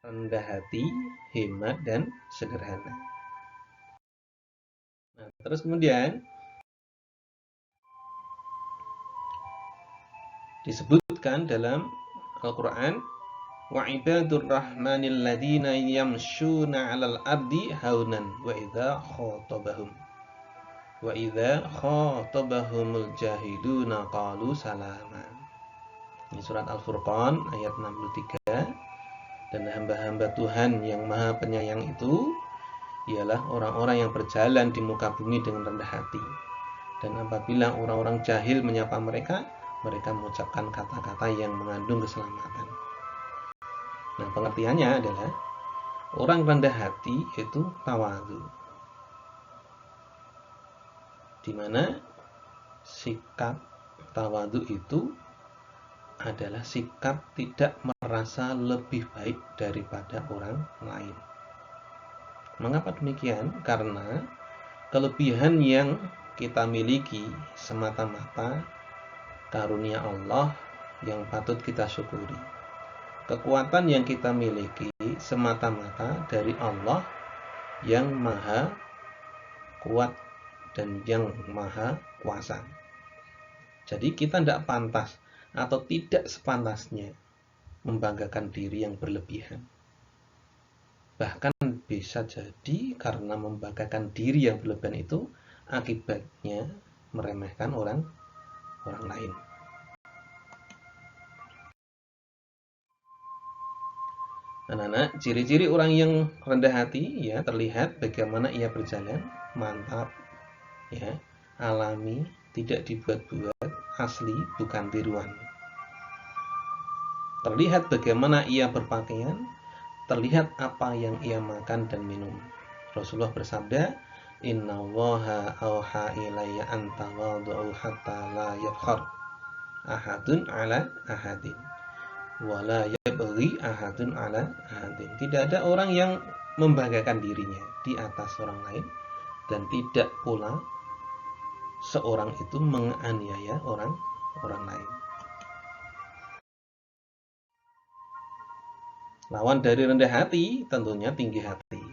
rendah hati, hemat, dan sederhana. Nah, terus kemudian disebutkan dalam Al-Quran, wa ibadur rahmanil ladina yamshuna 'alal ardi haunan wa idza khatabahumul jahiluna qalu salama. Ini surat Al-Furqan ayat 63. Dan hamba-hamba Tuhan yang Maha Penyayang itu ialah orang-orang yang berjalan di muka bumi dengan rendah hati. Dan apabila orang-orang jahil menyapa mereka, mereka mengucapkan kata-kata yang mengandung keselamatan. Nah, pengertiannya adalah orang rendah hati itu tawadhu, di mana sikap tawadhu itu adalah sikap tidak merasa lebih baik daripada orang lain. Mengapa demikian? Karena kelebihan yang kita miliki semata-mata karunia Allah yang patut kita syukuri. Kekuatan yang kita miliki semata-mata dari Allah yang maha kuat dan yang maha kuasa. Jadi kita tidak pantas atau tidak sepantasnya membanggakan diri yang berlebihan. Bahkan bisa jadi karena membanggakan diri yang berlebihan itu akibatnya meremehkan orang lain. Anak-anak, ciri-ciri orang yang rendah hati ya terlihat bagaimana ia berjalan, mantap, ya, alami, tidak dibuat-buat, asli, bukan tiruan. Terlihat bagaimana ia berpakaian, terlihat apa yang ia makan dan minum. Rasulullah bersabda, "Innallaha auha ilayya an tawadhu hatta la yafkhar ahadun ala ahadin wa la yabghi ahadun ala ahadin." Tidak ada orang yang membanggakan dirinya di atas orang lain dan tidak pula seorang itu menganiaya orang lain. Lawan dari rendah hati tentunya tinggi hati.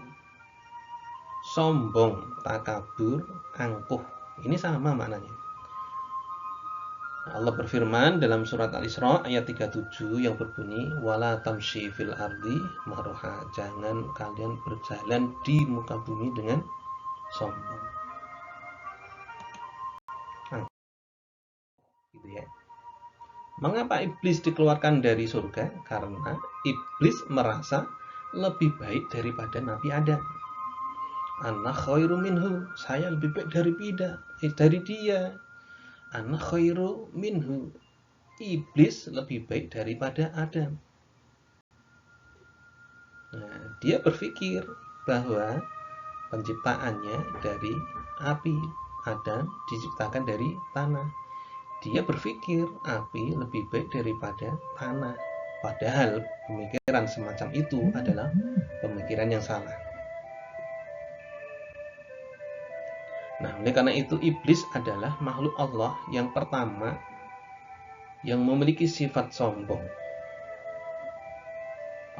Sombong, takabur, angkuh. Ini sama maknanya. Allah berfirman dalam surat Al-Isra ayat 37 yang berbunyi, wala tamshi fil ardi marha. Jangan kalian berjalan di muka bumi dengan sombong. Gitu ya. Mengapa iblis dikeluarkan dari surga? Karena iblis merasa lebih baik daripada Nabi Adam. Ana khairu minhu, saya lebih baik dari dia. Ana khairu minhu, iblis lebih baik daripada Adam. Nah, dia berpikir bahwa penciptaannya dari api, Adam diciptakan dari tanah. Dia berpikir api lebih baik daripada tanah. Padahal pemikiran semacam itu adalah pemikiran yang salah. Nah, oleh karena itu iblis adalah makhluk Allah yang pertama yang memiliki sifat sombong.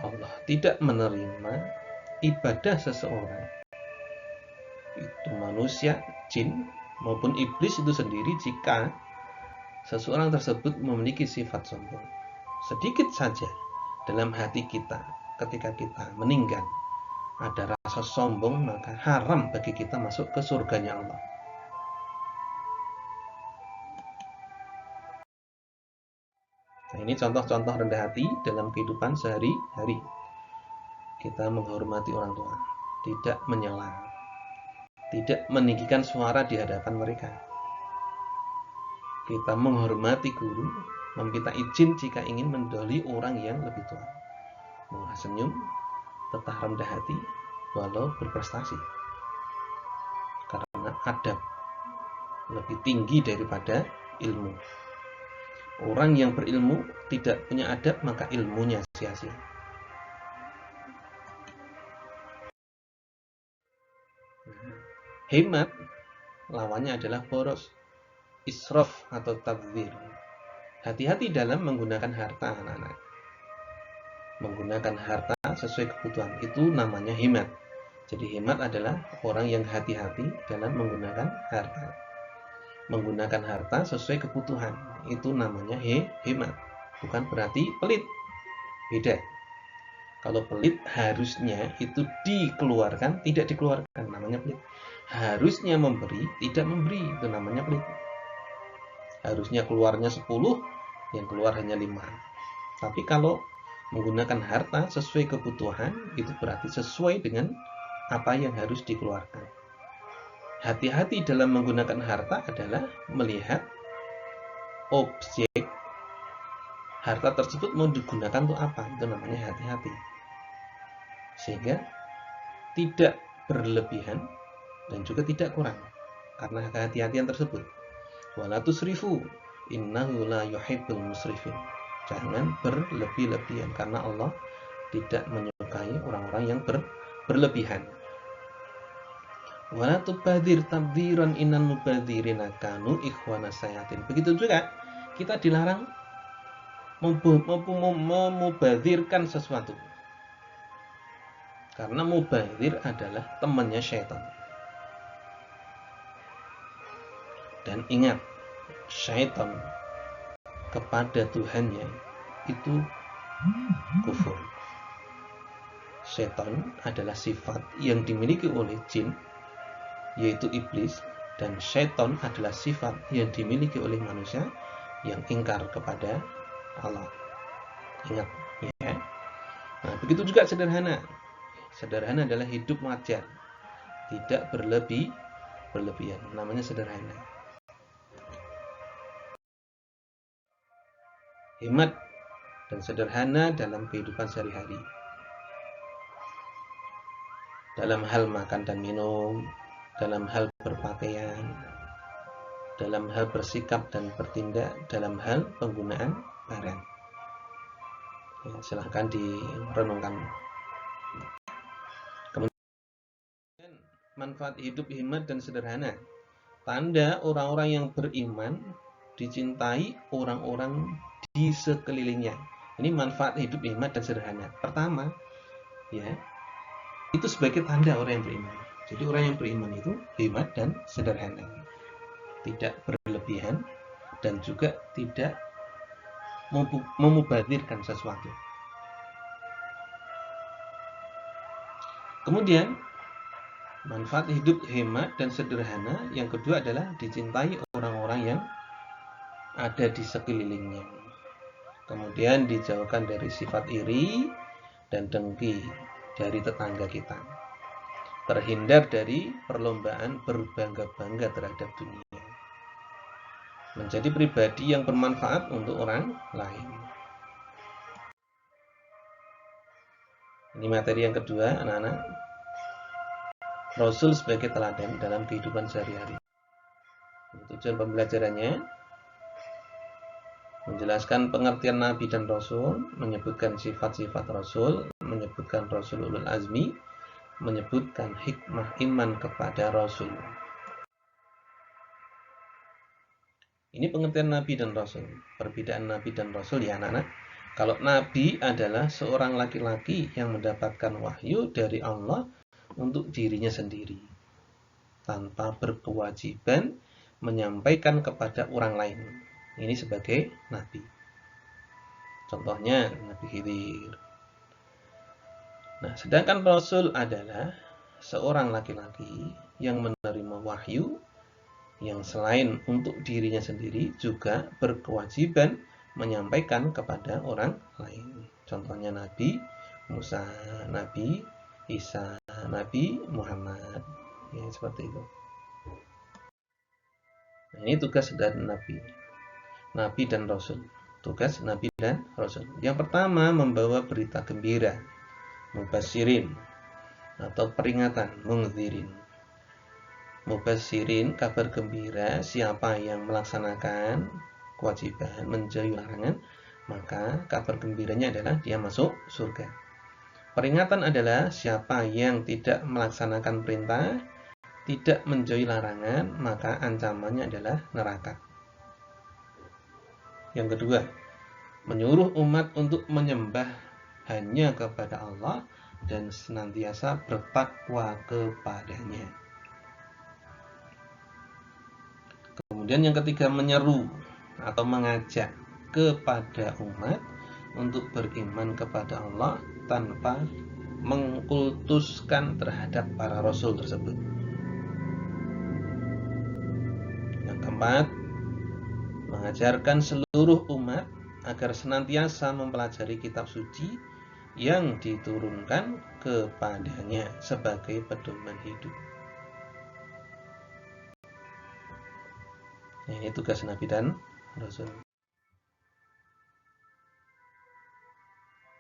Allah tidak menerima ibadah seseorang, itu manusia, jin, maupun iblis itu sendiri jika seseorang tersebut memiliki sifat sombong. Sedikit saja dalam hati kita ketika kita meninggal ada rasa sombong, maka haram bagi kita masuk ke surganya Allah. Nah, ini contoh-contoh rendah hati dalam kehidupan sehari-hari. Kita menghormati orang tua, tidak menyela, tidak meninggikan suara di hadapan mereka. Kita menghormati guru, meminta izin jika ingin mendahului orang yang lebih tua. Murah senyum, tetap rendah hati, walau berprestasi. Karena adab lebih tinggi daripada ilmu. Orang yang berilmu tidak punya adab, maka ilmunya sia-sia. Hemat lawannya adalah boros, israf atau tabdzir. Hati-hati dalam menggunakan harta, anak-anak. Menggunakan harta harta sesuai kebutuhan. Itu namanya hemat. Jadi hemat adalah orang yang hati-hati dalam menggunakan harta. Menggunakan harta sesuai kebutuhan. Itu namanya hemat. Bukan berarti pelit. Beda. Kalau pelit harusnya itu dikeluarkan, tidak dikeluarkan, namanya pelit. Harusnya memberi, tidak memberi, itu namanya pelit. Harusnya keluarnya 10, yang keluar hanya 5. Tapi kalau menggunakan harta sesuai kebutuhan, itu berarti sesuai dengan apa yang harus dikeluarkan. Hati-hati dalam menggunakan harta adalah melihat objek harta tersebut mau digunakan untuk apa, itu namanya hati-hati. Sehingga tidak berlebihan dan juga tidak kurang karena kehati-hatian tersebut. Wala tusrifu innahu la yuhibbul musrifin. Jangan berlebih-lebihan karena Allah tidak menyukai orang-orang yang berlebihan. Wala tubadir tabdiran innal mubadzirina kanu ikhwana sayatin. Begitu juga kita dilarang memubadzirkan sesuatu. Karena mubadzir adalah temannya syaitan. Dan ingat, syaitan kepada Tuhannya itu kufur. Syaitan adalah sifat yang dimiliki oleh jin, yaitu iblis, dan syaitan adalah sifat yang dimiliki oleh manusia yang ingkar kepada Allah. Ingat ya. Nah, begitu juga sederhana. Sederhana adalah hidup wajar, tidak berlebihan. Namanya sederhana. Hemat dan sederhana dalam kehidupan sehari-hari. Dalam hal makan dan minum, dalam hal berpakaian, dalam hal bersikap dan bertindak, dalam hal penggunaan barang. Ya, silahkan direnungkan. Kemudian manfaat hidup hemat dan sederhana. Tanda orang-orang yang beriman dicintai orang-orang di sekelilingnya. Ini manfaat hidup hemat dan sederhana. Pertama, ya, itu sebagai tanda orang yang beriman. Jadi orang yang beriman itu hemat dan sederhana, tidak berlebihan dan juga tidak memubadzirkan sesuatu. Kemudian manfaat hidup hemat dan sederhana yang kedua adalah dicintai orang-orang yang ada di sekelilingnya. Kemudian dijauhkan dari sifat iri dan dengki dari tetangga kita. Terhindar dari perlombaan berbangga-bangga terhadap dunia. Menjadi pribadi yang bermanfaat untuk orang lain. Ini materi yang kedua, anak-anak. Rasul sebagai teladan dalam kehidupan sehari-hari. Tujuan pembelajarannya menjelaskan pengertian Nabi dan Rasul, menyebutkan sifat-sifat Rasul, menyebutkan Rasul ulul azmi, menyebutkan hikmah iman kepada Rasul. Ini pengertian Nabi dan Rasul. Perbedaan Nabi dan Rasul ya anak-anak. Kalau Nabi adalah seorang laki-laki yang mendapatkan wahyu dari Allah untuk dirinya sendiri, tanpa berkewajiban menyampaikan kepada orang lain. Ini sebagai Nabi. Contohnya Nabi Khidir. Nah, sedangkan Rasul adalah seorang laki-laki yang menerima wahyu yang selain untuk dirinya sendiri juga berkewajiban menyampaikan kepada orang lain. Contohnya Nabi Musa, Nabi Isa, Nabi Muhammad. Ya, seperti itu. Nah, ini tugas dari Nabi dan Rasul. Tugas Nabi dan Rasul. Yang pertama, membawa berita gembira, mubasyirin, atau peringatan, mungzirin. Mubasyirin, kabar gembira, siapa yang melaksanakan kewajiban menjauhi larangan, maka kabar gembiranya adalah dia masuk surga. Peringatan adalah siapa yang tidak melaksanakan perintah, tidak menjauhi larangan, maka ancamannya adalah neraka. Yang kedua, menyuruh umat untuk menyembah hanya kepada Allah dan senantiasa bertakwa kepadanya. Kemudian yang ketiga, menyeru atau mengajak kepada umat untuk beriman kepada Allah tanpa mengkultuskan terhadap para rasul tersebut. Yang keempat, mengajarkan seluruh umat agar senantiasa mempelajari kitab suci yang diturunkan kepadanya sebagai pedoman hidup. Ini tugas Nabi dan Rasul.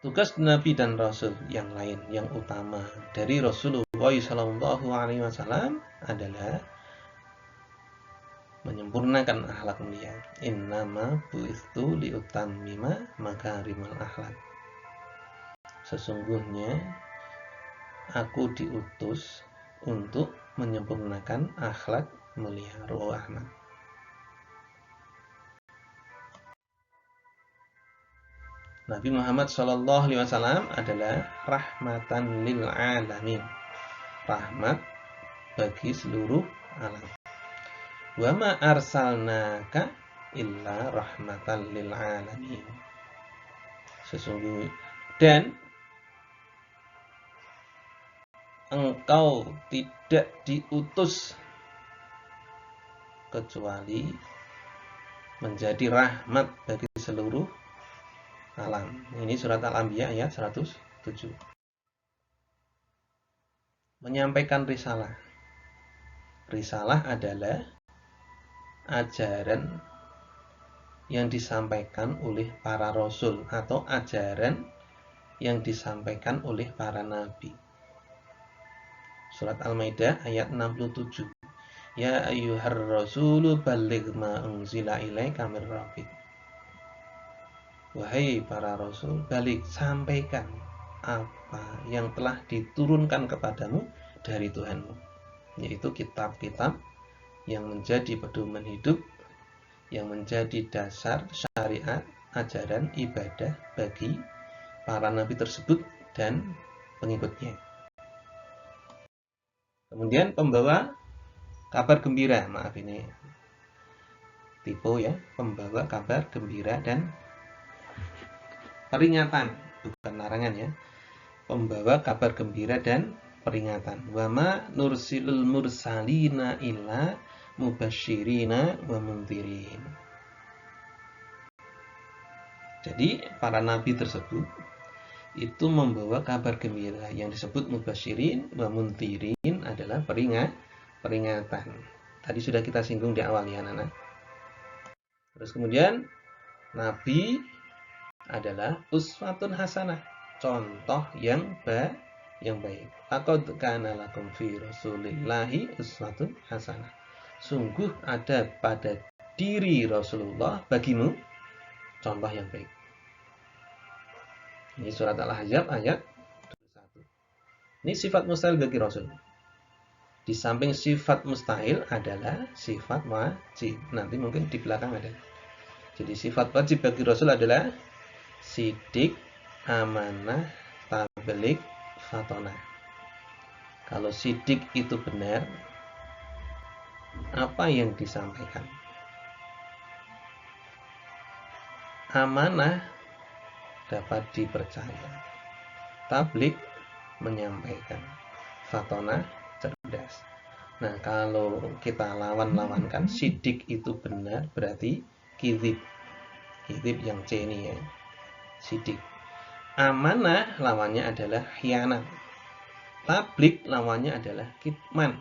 Tugas Nabi dan Rasul yang lain, yang utama dari Rasulullah SAW adalah menyempurnakan akhlak mulia. Innama bu'istu liutammima makarimal akhlak. Sesungguhnya aku diutus untuk menyempurnakan akhlak mulia. Rawahu Ahmad. Nabi Muhammad SAW adalah rahmatan lil alamin, rahmat bagi seluruh alam. Wa ma arsalnaka illa rahmatan lil alamin. Sesungguhnya dan engkau tidak diutus kecuali menjadi rahmat bagi seluruh alam. Ini surat Al-Anbiya ayat 107. Menyampaikan risalah. Risalah adalah ajaran yang disampaikan oleh para rasul atau ajaran yang disampaikan oleh para nabi. Surat Al-Maidah ayat 67. Ya ayyuhar rasulu balligh ma unzila ilaika mir rabbik. Wahai para rasul, balik sampaikan apa yang telah diturunkan kepadamu dari Tuhanmu, yaitu kitab-kitab yang menjadi pedoman hidup, yang menjadi dasar syariat, ajaran, ibadah bagi para nabi tersebut dan pengikutnya. Kemudian pembawa kabar gembira, maaf ini tipe ya, pembawa kabar gembira dan peringatan, bukan larangan ya. Pembawa kabar gembira dan peringatan. Wa ma nursilul mursalina illa mubasyirina wa mundzirin. Jadi para nabi tersebut itu membawa kabar gembira, yang disebut mubasyirin wa mundzirin adalah peringatan. Tadi sudah kita singgung di awal ya anak-anak. Terus kemudian nabi adalah uswatun hasanah, contoh yang baik. Laqad kana lakum fi Rasulillahi uswatun hasanah. Sungguh ada pada diri Rasulullah bagimu contoh yang baik. Ini surat Al-Ahzab ayat 21. Ini sifat mustahil bagi Rasul. Di samping sifat mustahil adalah sifat wajib. Nanti mungkin di belakang ada. Jadi sifat wajib bagi Rasul adalah sidik, amanah, tabligh, fatonah. Kalau sidik itu benar, apa yang disampaikan? Amanah dapat dipercaya. Tabligh menyampaikan. Fatonah cerdas. Nah, kalau kita lawan-lawankan, sidik itu benar berarti kizib. Kizib yang C ini ya. Sidik. Amanah lawannya adalah khianat. Tabligh lawannya adalah kitman.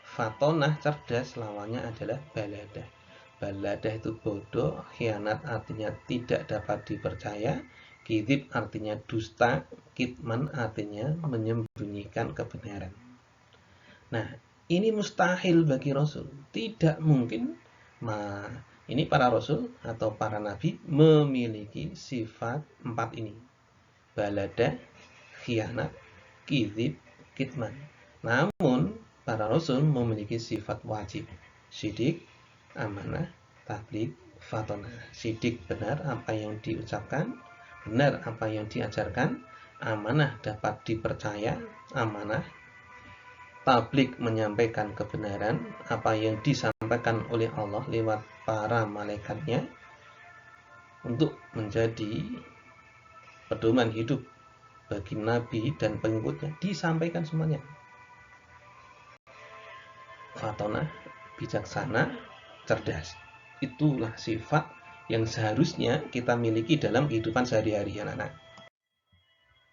Fatonah cerdas lawannya adalah baladah. Baladah itu bodoh, khianat artinya tidak dapat dipercaya, kizib artinya dusta, kitman artinya menyembunyikan kebenaran. Nah, ini mustahil bagi Rasul. Tidak mungkin ini para Rasul atau para Nabi memiliki sifat 4 ini. Baladah, khianat, kizib, kitman. Namun, para Rasul memiliki sifat wajib. Sidik, amanah, tabligh, fatonah. Sidik benar apa yang diucapkan, benar apa yang diajarkan, amanah dapat dipercaya, amanah tabligh menyampaikan kebenaran apa yang disampaikan oleh Allah lewat para malaikatnya untuk menjadi pedoman hidup bagi Nabi dan pengikutnya, disampaikan semuanya. Fatonah, bijaksana, cerdas. Itulah sifat yang seharusnya kita miliki dalam kehidupan sehari-hari, anak-anak.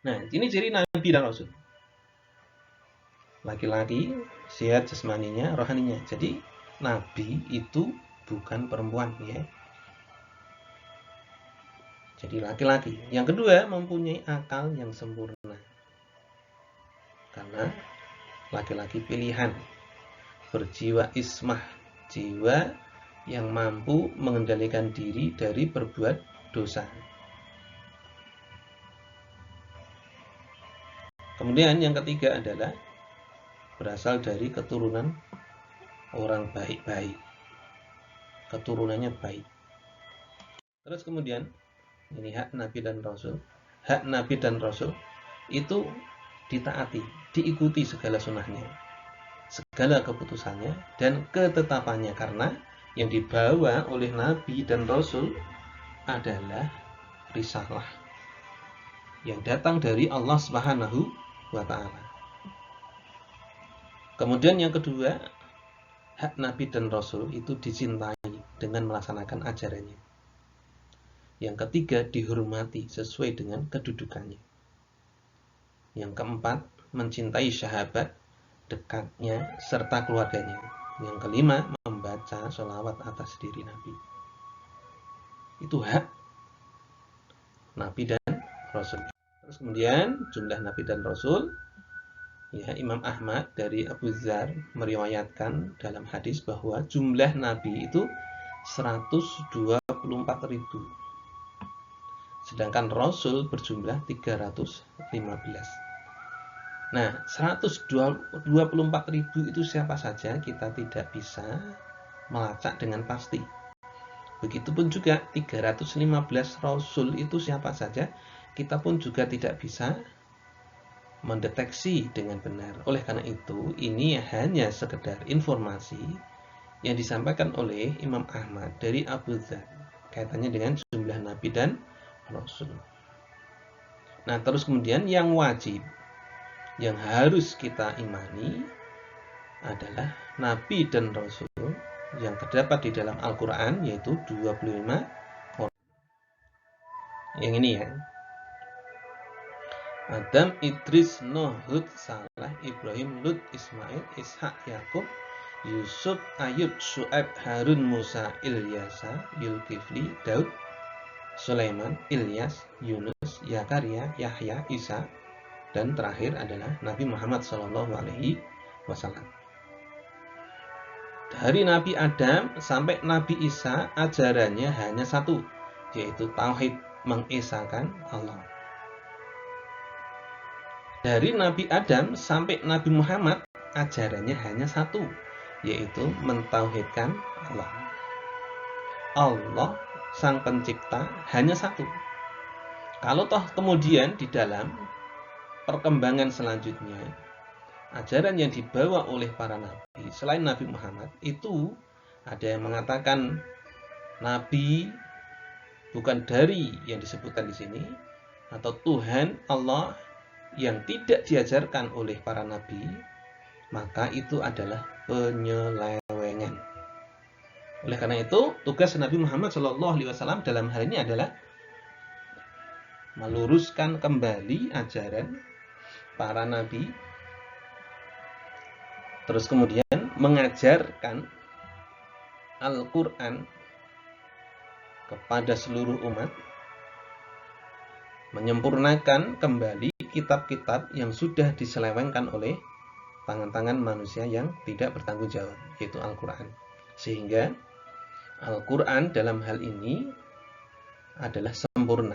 Nah, ini ciri Nabi dan Rasul. Laki-laki, sehat jasmaninya, rohaninya. Jadi, Nabi itu bukan perempuan, ya. Jadi laki-laki. Yang kedua, mempunyai akal yang sempurna. Karena laki-laki pilihan, berjiwa ismah, jiwa yang mampu mengendalikan diri dari berbuat dosa. Kemudian yang ketiga adalah berasal dari keturunan orang baik-baik. Keturunannya baik. Terus kemudian, ini hak Nabi dan Rasul. Hak Nabi dan Rasul itu ditaati, diikuti segala sunnahnya, segala keputusannya dan ketetapannya, karena yang dibawa oleh Nabi dan Rasul adalah risalah yang datang dari Allah Subhanahu wa Ta'ala. Kemudian yang kedua, hak Nabi dan Rasul itu dicintai dengan melaksanakan ajarannya. Yang ketiga, dihormati sesuai dengan kedudukannya. Yang keempat, mencintai sahabat dekatnya serta keluarganya. Yang kelima, membaca sholawat atas diri Nabi. Itu hak Nabi dan Rasul. Terus kemudian jumlah Nabi dan Rasul, ya, Imam Ahmad dari Abu Dzar meriwayatkan dalam hadis bahwa jumlah Nabi itu 124.000, sedangkan Rasul berjumlah 315. Nah, 124.000 itu siapa saja kita tidak bisa melacak dengan pasti. Begitupun juga 315 Rasul itu siapa saja kita pun juga tidak bisa mendeteksi dengan benar. Oleh karena itu, ini hanya sekedar informasi yang disampaikan oleh Imam Ahmad dari Abu Dzar kaitannya dengan jumlah Nabi dan Rasul. Nah, terus kemudian yang wajib, yang harus kita imani adalah Nabi dan Rasul yang terdapat di dalam Al-Quran, yaitu 25 orang. Yang ini ya, Adam, Idris, Nuh, Hud, Saleh, Ibrahim, Lut, Ismail, Ishak, Yakub, Yusuf, Ayub, Syu'aib, Harun, Musa, Ilyasa, Yulkifli, Daud, Sulaiman, Ilyas, Yunus, Yakaria, Yahya, Isa, dan terakhir adalah Nabi Muhammad SAW. Dari Nabi Adam sampai Nabi Isa ajarannya hanya satu, yaitu tauhid, mengesahkan Allah. Dari Nabi Adam sampai Nabi Muhammad ajarannya hanya satu, yaitu mentauhidkan Allah. Allah sang pencipta hanya satu. Kalau toh kemudian di dalam perkembangan selanjutnya, ajaran yang dibawa oleh para nabi selain Nabi Muhammad itu ada yang mengatakan nabi bukan dari yang disebutkan di sini, atau Tuhan Allah yang tidak diajarkan oleh para nabi, maka itu adalah penyelewengan. Oleh karena itu, tugas Nabi Muhammad SAW dalam hal ini adalah meluruskan kembali ajaran para nabi, terus kemudian mengajarkan Al-Quran kepada seluruh umat, menyempurnakan kembali kitab-kitab yang sudah diselewengkan oleh tangan-tangan manusia yang tidak bertanggung jawab, yaitu Al-Quran. Sehingga Al-Quran dalam hal ini adalah sempurna.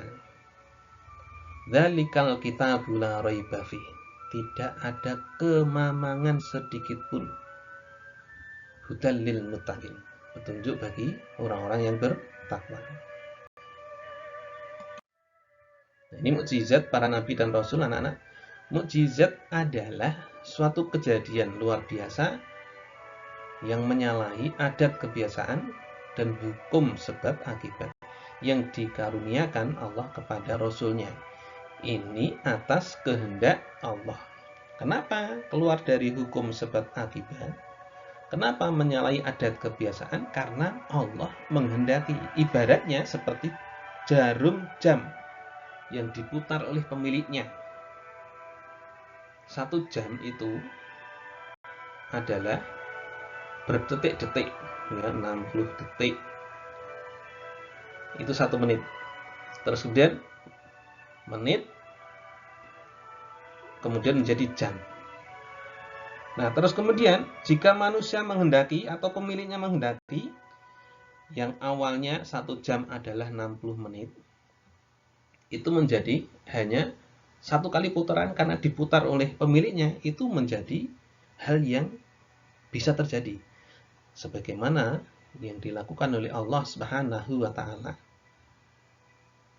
Dzalikal kitabu la raiba fih. Tidak ada kemamangan sedikit pun. Hudal lil muttaqin. Petunjuk bagi orang-orang yang bertakwa. Nah, ini mukjizat para nabi dan rasul anak-anak. Mukjizat adalah suatu kejadian luar biasa yang menyalahi adat kebiasaan dan hukum sebab akibat yang dikaruniakan Allah kepada Rasulnya. Ini atas kehendak Allah. Kenapa keluar dari hukum sebab akibat? Kenapa menyalahi adat kebiasaan? Karena Allah menghendaki. Ibaratnya seperti jarum jam yang diputar oleh pemiliknya. Satu jam itu adalah berdetik-detik, ya, 60 detik. Itu 1 menit. Terus kemudian menit, kemudian menjadi jam. Nah, terus kemudian jika manusia menghendaki atau pemiliknya menghendaki, yang awalnya 1 jam adalah 60 menit, itu menjadi hanya 1 kali putaran karena diputar oleh pemiliknya, itu menjadi hal yang bisa terjadi. Sebagaimana yang dilakukan oleh Allah Subhanahu wa Ta'ala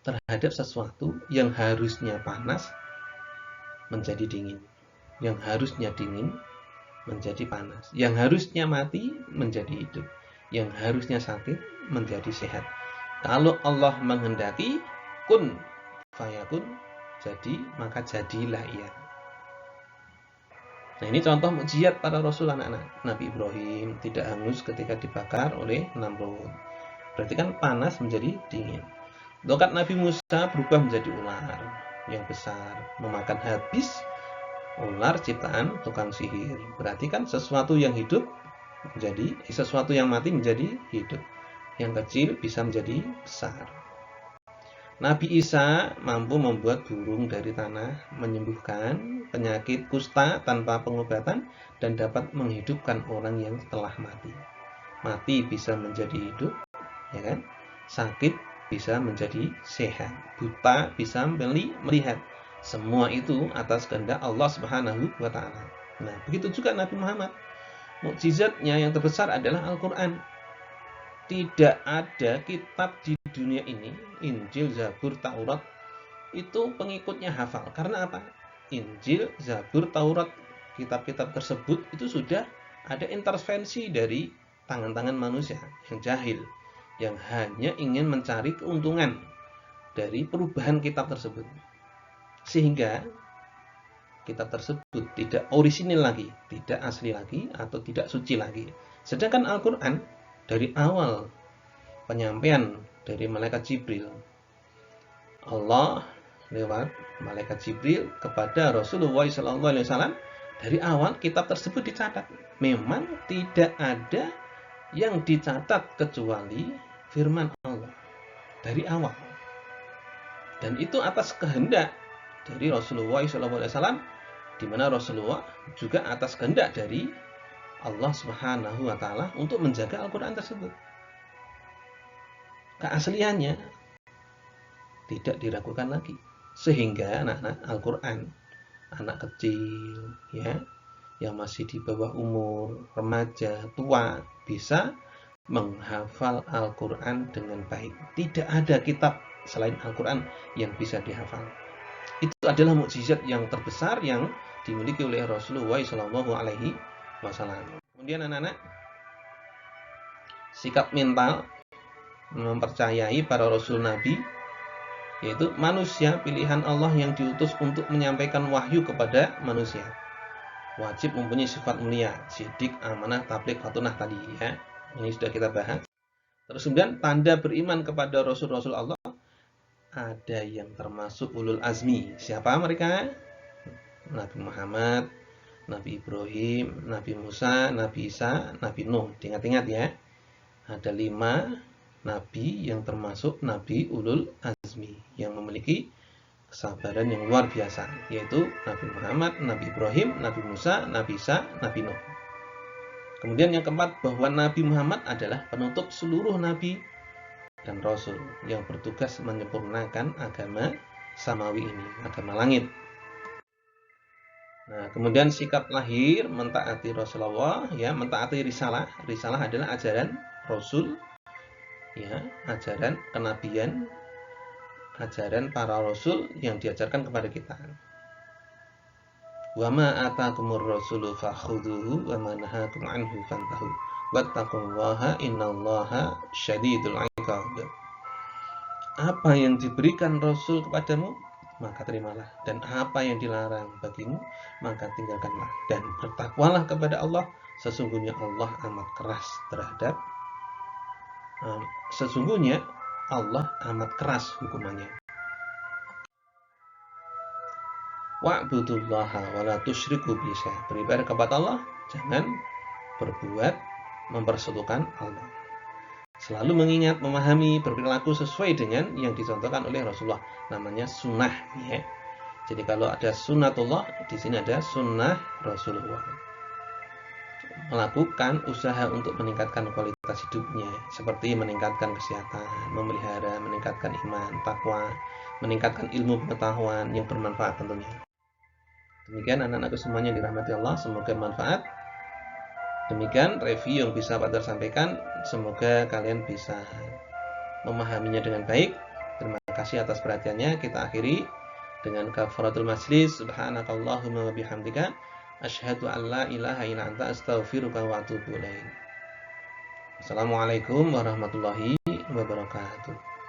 terhadap sesuatu yang harusnya panas menjadi dingin, yang harusnya dingin menjadi panas, yang harusnya mati menjadi hidup, yang harusnya sakit menjadi sehat. Kalau Allah menghendaki, kun fayakun, jadi maka jadilah ia. Nah, ini contoh mukjizat para rasul anak-anak. Nabi Ibrahim tidak hangus ketika dibakar oleh Namrud. Berarti kan panas menjadi dingin. Tongkat Nabi Musa berubah menjadi ular yang besar, memakan habis ular ciptaan tukang sihir. Berarti kan sesuatu yang hidup menjadi, sesuatu yang mati menjadi hidup. Yang kecil bisa menjadi besar. Nabi Isa mampu membuat burung dari tanah, menyembuhkan penyakit kusta tanpa pengobatan, dan dapat menghidupkan orang yang telah mati. Mati bisa menjadi hidup, ya kan? Sakit bisa menjadi sehat, buta bisa melihat. Semua itu atas kehendak Allah Subhanahu wa Ta'ala. Nah, begitu juga Nabi Muhammad. Mukjizatnya yang terbesar adalah Al-Quran. Tidak ada kitab di dunia ini, Injil, Zabur, Taurat, itu pengikutnya hafal. Karena apa? Injil, Zabur, Taurat, kitab-kitab tersebut itu sudah ada intervensi dari tangan-tangan manusia yang jahil, yang hanya ingin mencari keuntungan dari perubahan kitab tersebut. Sehingga kitab tersebut tidak orisinil lagi, tidak asli lagi, atau tidak suci lagi. Sedangkan Al-Quran dari awal penyampaian dari malaikat Jibril, Allah lewat malaikat Jibril kepada Rasulullah SAW, dari awal kitab tersebut dicatat. Memang tidak ada yang dicatat kecuali firman Allah dari awal. Dan itu atas kehendak dari Rasulullah SAW, di mana Rasulullah juga atas kehendak dari Allah Subhanahu wa Ta'ala untuk menjaga Al-Quran tersebut. Keasliannya tidak diragukan lagi. Sehingga anak-anak Al-Quran, anak kecil, ya, yang masih di bawah umur, remaja, tua, bisa menghafal Al-Quran dengan baik. Tidak ada kitab selain Al-Quran yang bisa dihafal. Itu adalah mukjizat yang terbesar yang dimiliki oleh Rasulullah SAW. Kemudian anak-anak, sikap mental mempercayai para rasul nabi, yaitu manusia pilihan Allah yang diutus untuk menyampaikan wahyu kepada manusia. Wajib mempunyai sifat mulia, sidik, amanah, tabligh, fatunah tadi, ya. Ini sudah kita bahas. Terus kemudian tanda beriman kepada rasul-rasul Allah, ada yang termasuk ulul azmi. Siapa mereka? Nabi Muhammad, Nabi Ibrahim, Nabi Musa, Nabi Isa, Nabi Nuh. Ingat-ingat ya. Ada 5 nabi yang termasuk nabi ulul azmi yang memiliki kesabaran yang luar biasa, yaitu Nabi Muhammad, Nabi Ibrahim, Nabi Musa, Nabi Isa, Nabi Nuh. Kemudian yang keempat, bahwa Nabi Muhammad adalah penutup seluruh nabi dan rasul yang bertugas menyempurnakan agama samawi ini, agama langit. Nah, kemudian sikap lahir mentaati Rasulullah, ya, mentaati risalah. Risalah adalah ajaran Rasul, ya, ajaran kenabian, ajaran para rasul yang diajarkan kepada kita. Wa ma atakumur rasulu fakhudhuhu wa ma nahakum anhu fantahu wattaqullaha innallaha syadidul iqab. Apa yang diberikan Rasul kepadamu, maka terimalah, dan apa yang dilarang bagimu, maka tinggalkanlah, dan bertakwalah kepada Allah. Sesungguhnya Allah amat keras terhadap sesungguhnya Allah amat keras hukumannya. Wa'budullaha wa la tusyriku bihi syai'an. Beribadah kepada Allah, jangan berbuat mempersekutukan Allah. Selalu mengingat, memahami, berperilaku sesuai dengan yang dicontohkan oleh Rasulullah. Namanya sunnah, ya. Jadi kalau ada sunnatullah, di sini ada sunnah Rasulullah. Melakukan usaha untuk meningkatkan kualitas hidupnya, seperti meningkatkan kesehatan, memelihara, meningkatkan iman, takwa, meningkatkan ilmu pengetahuan yang bermanfaat tentunya. Demikian anak-anakku semuanya dirahmati Allah, semoga bermanfaat. Demikian review yang bisa Pak Dar sampaikan, semoga kalian bisa memahaminya dengan baik. Terima kasih atas perhatiannya. Kita akhiri dengan kafaratul majlis. Subhanakallahumma wa bihamdika asyhadu an la ilaha illa anta astaghfiruka wa atubu ilaik. Assalamualaikum warahmatullahi wabarakatuh.